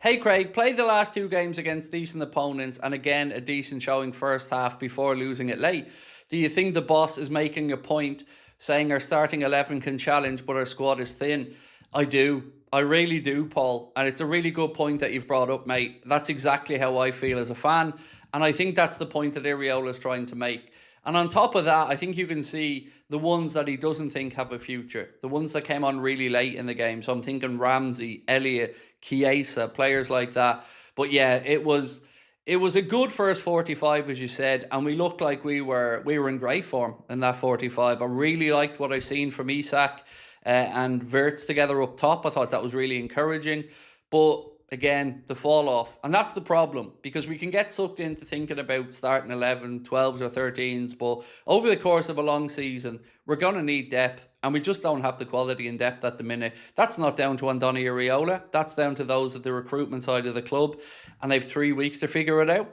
Hey Craig, played the last 2 games against decent opponents and again a decent showing first half before losing it late. Do you think the boss is making a point saying our starting 11 can challenge but our squad is thin? I do. I really do, Paul. And it's a really good point that you've brought up, mate. That's exactly how I feel as a fan. And I think that's the point that Iriola's trying to make. And on top of that, I think you can see the ones that he doesn't think have a future. The ones that came on really late in the game. So I'm thinking Ramsey, Elliott, Chiesa, players like that. But yeah, it was a good first 45, as you said, and we looked like we were in great form in that 45. I really liked what I've seen from Isak and Wirtz together up top. I thought that was really encouraging. But again, the fall off. And that's the problem, because we can get sucked into thinking about starting 11, 12s or 13s, but over the course of a long season, we're going to need depth, and we just don't have the quality and depth at the minute. That's not down to Andoni Iraola. That's down to those at the recruitment side of the club, and they've 3 weeks to figure it out.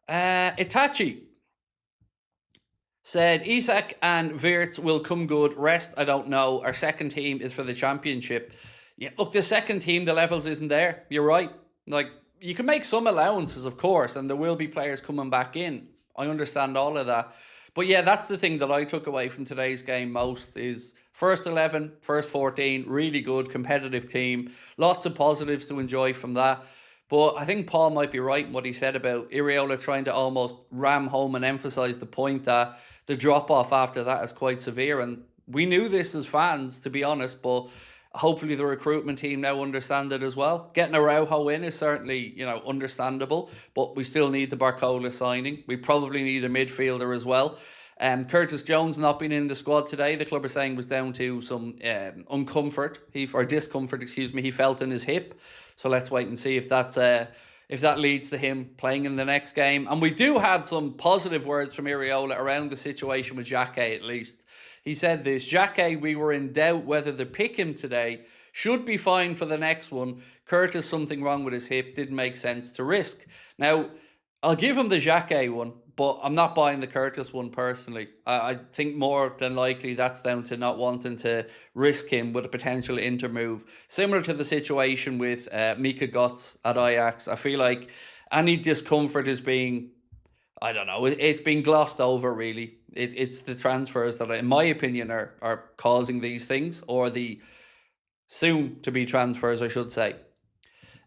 Itachi said, Isak and Wirtz will come good. Rest, I don't know. Our second team is for the championship. Yeah, look, the second team, the levels isn't there. You're right. Like, you can make some allowances, of course, and there will be players coming back in. I understand all of that. But yeah, that's the thing that I took away from today's game most is first 11, first 14, really good, competitive team. Lots of positives to enjoy from that. But I think Paul might be right in what he said about Iriola trying to almost ram home and emphasise the point that the drop-off after that is quite severe. And we knew this as fans, to be honest, but hopefully the recruitment team now understand it as well. Getting Araujo in is certainly, understandable, but we still need the Barcola signing. We probably need a midfielder as well. Curtis Jones not being in the squad today, the club are saying was down to some discomfort he felt in his hip. So let's wait and see if that leads to him playing in the next game. And we do have some positive words from Iriola around the situation with Xhaka, at least. He said this, Xhaka, we were in doubt whether to pick him today. Should be fine for the next one. Curtis, something wrong with his hip. Didn't make sense to risk. Now, I'll give him the Xhaka one, but I'm not buying the Curtis one personally. I think more than likely that's down to not wanting to risk him with a potential Inter move. Similar to the situation with Mika Götze at Ajax. I feel like any discomfort is being, I don't know, it's been glossed over, really. It's the transfers that, in my opinion, are causing these things, or the soon-to-be transfers, I should say.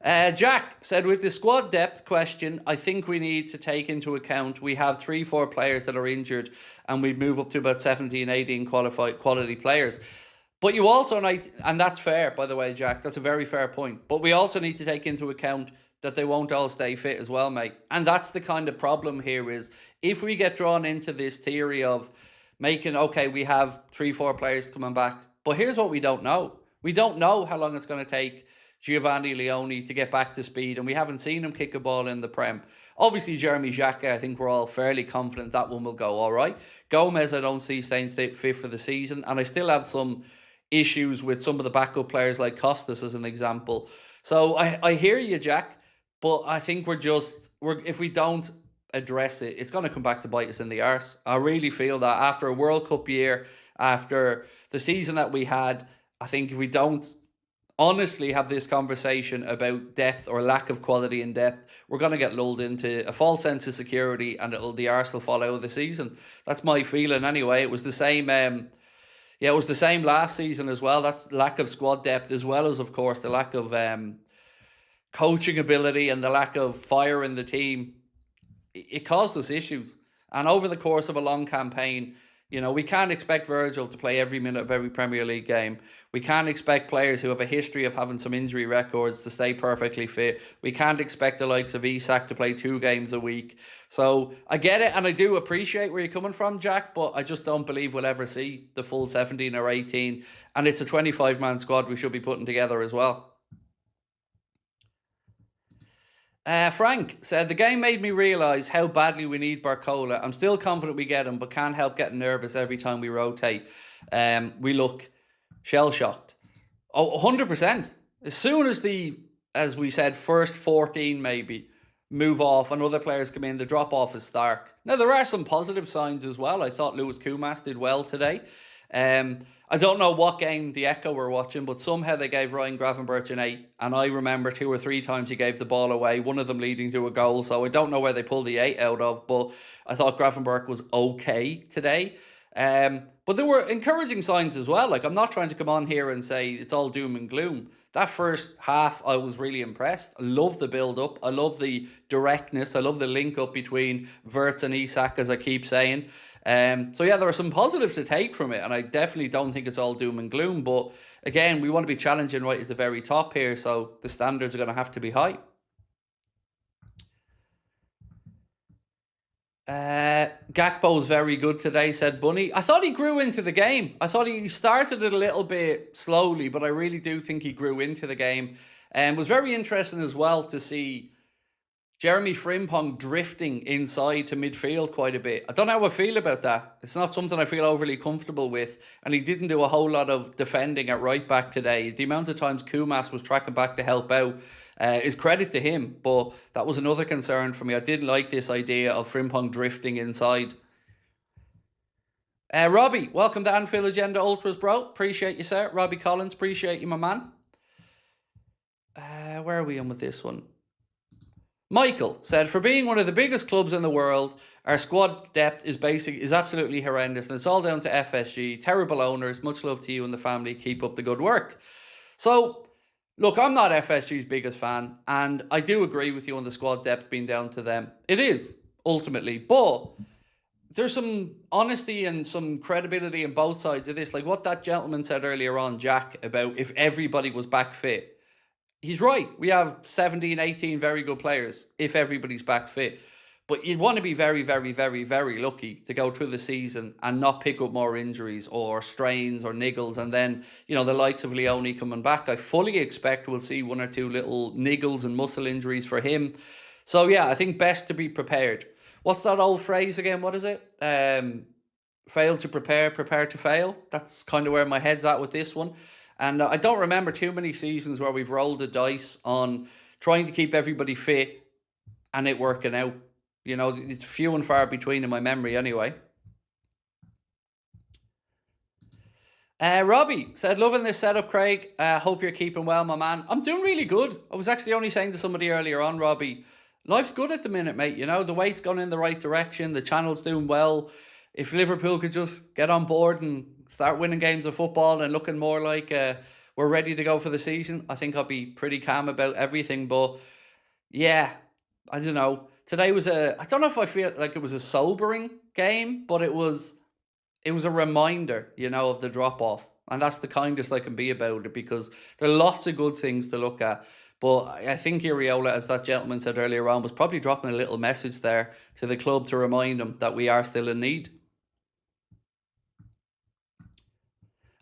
Jack said, with the squad depth question, I think we need to take into account we have 3-4 players that are injured, and we move up to about 17, 18 quality players. But you also need, and that's fair, by the way, Jack, that's a very fair point, but we also need to take into account that they won't all stay fit as well, mate. And that's the kind of problem here is, if we get drawn into this theory of making, okay, we have 3-4 players coming back, but here's what we don't know. We don't know how long it's going to take Giovanni Leone to get back to speed, and we haven't seen him kick a ball in the Prem. Obviously, Jeremy Xhaka, I think we're all fairly confident that one will go all right. Gomez, I don't see staying fit for the season, and I still have some issues with some of the backup players like Costas as an example. So I hear you, Jack, but I think if we don't address it, it's going to come back to bite us in the arse. I really feel that after a World Cup year, after the season that we had, I think if we don't honestly have this conversation about depth or lack of quality in depth, we're going to get lulled into a false sense of security, and the arse will fall out of the season. That's my feeling anyway. It was the same. It was the same last season as well. That's lack of squad depth, as well as, of course, the lack of coaching ability and the lack of fire in the team. It caused us issues. And over the course of a long campaign, we can't expect Virgil to play every minute of every Premier League game. We can't expect players who have a history of having some injury records to stay perfectly fit. We can't expect the likes of Isak to play 2 games a week. So I get it, and I do appreciate where you're coming from, Jack, but I just don't believe we'll ever see the full 17 or 18. And it's a 25-man squad we should be putting together as well. Frank said, the game made me realise how badly we need Barcola. I'm still confident we get him, but can't help getting nervous every time we rotate. We look shell-shocked. 100%. As soon as we said, first 14 maybe move off and other players come in, the drop-off is stark. Now, there are some positive signs as well. I thought Lewis Kumas did well today. I I don't know what game the Echo were watching, but somehow they gave Ryan Gravenberch an 8. And I remember 2 or 3 times he gave the ball away, one of them leading to a goal. So I don't know where they pulled the 8 out of, but I thought Gravenberch was okay today. But there were encouraging signs as well. Like, I'm not trying to come on here and say it's all doom and gloom. That first half, I was really impressed. I love the build-up. I love the directness. I love the link-up between Wirtz and Isak, as I keep saying. So yeah, there are some positives to take from it, and I definitely don't think it's all doom and gloom. But again, we want to be challenging right at the very top here, so the standards are going to have to be high. Gakpo's very good today, said Bunny. I thought he grew into the game. I thought he started it a little bit slowly, but I really do think he grew into the game. And it was very interesting as well to see Jeremy Frimpong drifting inside to midfield quite a bit. I don't know how I feel about that. It's not something I feel overly comfortable with. And he didn't do a whole lot of defending at right back today. The amount of times Kumas was tracking back to help out is credit to him. But that was another concern for me. I didn't like this idea of Frimpong drifting inside. Robbie, welcome to Anfield Agenda Ultras, bro. Appreciate you, sir. Robbie Collins, appreciate you, my man. Where are we on with this one? Michael said, for being one of the biggest clubs in the world, our squad depth is absolutely horrendous, and it's all down to FSG. Terrible owners. Much love to you and the family. Keep up the good work. So, look, I'm not FSG's biggest fan, and I do agree with you on the squad depth being down to them. It is, ultimately, but there's some honesty and some credibility in both sides of this. Like what that gentleman said earlier on, Jack, about if everybody was back fit. He's right. We have 17, 18 very good players if everybody's back fit. But you'd want to be very, very, very, very lucky to go through the season and not pick up more injuries or strains or niggles. And then, you know, the likes of Leone coming back, I fully expect we'll see 1 or 2 little niggles and muscle injuries for him. So, yeah, I think best to be prepared. What's that old phrase again? What is it? Fail to prepare, prepare to fail. That's kind of where my head's at with this one. And I don't remember too many seasons where we've rolled the dice on trying to keep everybody fit and it working out. You know, it's few and far between in my memory anyway. Robbie said, loving this setup, Craig. Hope you're keeping well, my man. I'm doing really good. I was actually only saying to somebody earlier on, Robbie, life's good at the minute, mate. You know, the weight's gone in the right direction. The channel's doing well. If Liverpool could just get on board and start winning games of football and looking more like we're ready to go for the season, I think I'll be pretty calm about everything. But yeah, I don't know. Today was I don't know if I feel like it was a sobering game, but it was a reminder, you know, of the drop-off. And that's the kindest I can be about it, because there are lots of good things to look at. But I think Iriola, as that gentleman said earlier on, was probably dropping a little message there to the club to remind them that we are still in need.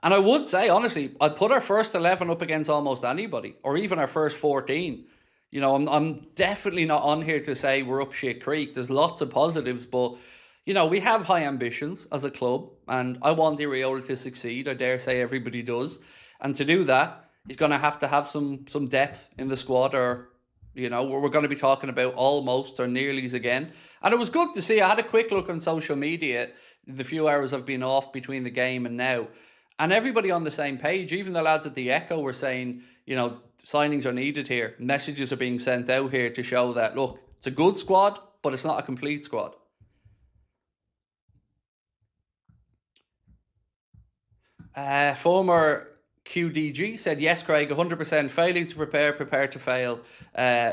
And I would say, honestly, I'd put our first 11 up against almost anybody, or even our first 14. You know, I'm definitely not on here to say we're up shit creek. There's lots of positives, but, you know, we have high ambitions as a club, and I want Iriola to succeed. I dare say everybody does. And to do that, he's going to have some depth in the squad, or, you know, we're going to be talking about almost or nearly's again. And it was good to see. I had a quick look on social media the few hours I've been off between the game and now. And everybody on the same page, even the lads at the Echo were saying, you know, signings are needed here. Messages are being sent out here to show that, look, it's a good squad, but it's not a complete squad. Former QDG said, yes, Craig, 100% failing to prepare to fail.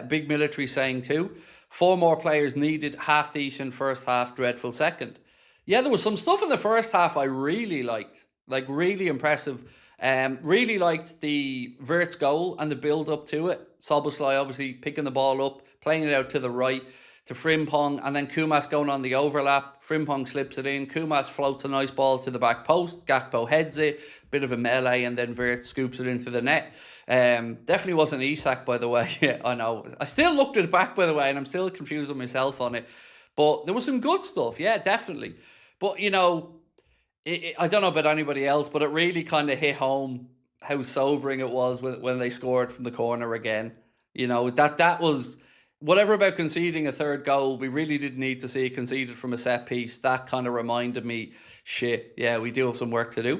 Big military saying too. 4 more players needed, half decent first half, dreadful second. Yeah, there was some stuff in the first half I really liked. Like, really impressive. Really liked the Wirtz goal and the build-up to it. Szoboszlai obviously picking the ball up, playing it out to the right, to Frimpong, and then Kumas going on the overlap. Frimpong slips it in. Kumas floats a nice ball to the back post. Gakpo heads it. Bit of a melee, and then Wirtz scoops it into the net. Definitely wasn't Isak, by the way. Yeah, I know. I still looked at it back, by the way, and I'm still confused with myself on it. But there was some good stuff. Yeah, definitely. But, you know, I don't know about anybody else, but it really kind of hit home how sobering it was when they scored from the corner again. You know, that was, whatever about conceding a third goal, we really did need to see it conceded from a set piece. That kind of reminded me, shit, yeah, we do have some work to do.